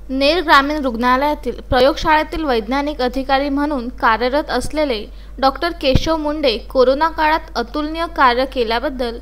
नेर ग्रामीण रुग्णालयातील प्रयोगशाळेतील वैज्ञानिक अधिकारी म्हणून कार्यरत असलेले डॉक्टर केशव मुंडे कोरोना काळात अतुलनीय कार्य केल्याबद्दल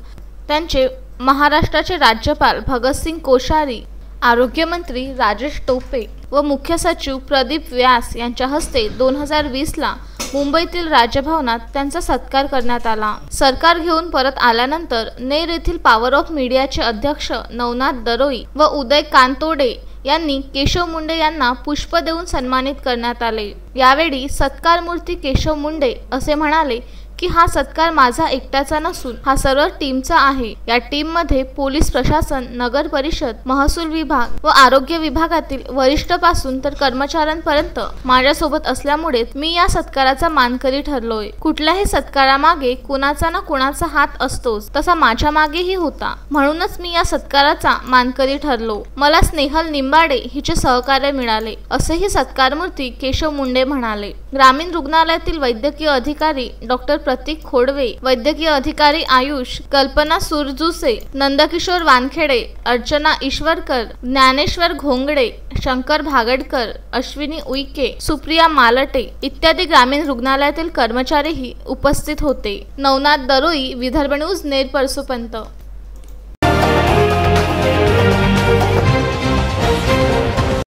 त्यांचे महाराष्ट्राचे राज्यपाल भगतसिंग कोश्यारी, आरोग्यमंत्री राजेश टोपे व मुख्य सचिव प्रदीप व्यास यांच्या हस्ते 2020 ला मुंबईतील राजभवनात त्यांचा सत्कार करण्यात आला। सरकार घेऊन परत आल्यानंतर नेर येथील पॉवर ऑफ मीडियाचे अध्यक्ष नवनाथ दरोई व उदय कांतोडे यांनी केशव मुंडे यांना पुष्प देऊन सन्मानित करण्यात आले। यावेळी सत्कारमूर्ती केशव मुंडे असे म्हणाले की हा सत्कार माझा एकट्याचा नसून हा सर्व टीमचा आहे। या टीम मध्ये पोलीस प्रशासन, नगर परिषद, महसूल विभाग व आरोग्य विभागातील वरिष्ठ पासून तर कर्मचाऱ्यांपर्यंत माझ्यासोबत असल्यामुळे मी या सत्काराचा मानकरी ठरलोय। कुठल्याही सत्कारामागे कुणाचा ना कुणाचा हात असतोच, तसा माझ्या मागेही होता, म्हणूनच मी या सत्काराचा मानकरी ठरलो। मला स्नेहल निंबाडे हिचे सहकार्य मिळाले, असेही सत्कारमूर्ती केशव मुंडे म्हणाले। ग्रामीण रुग्णालयातील वैद्यकीय अधिकारी डॉक्टर प्रतीक खोडवे, वैद्यकीय अधिकारी आयुष, कल्पना सुरजुसे, नंदकिशोर वानखेडे, अर्चना ईश्वरकर, ज्ञानेश्वर घोंगडे, शंकर भागडकर, अश्विनी उईके, सुप्रिया मालटे इत्यादी ग्रामीण रुग्णालयातील कर्मचारीही उपस्थित होते। नवनाथ दरोई, विदर्भ न्यूज, नेर परसोपंत।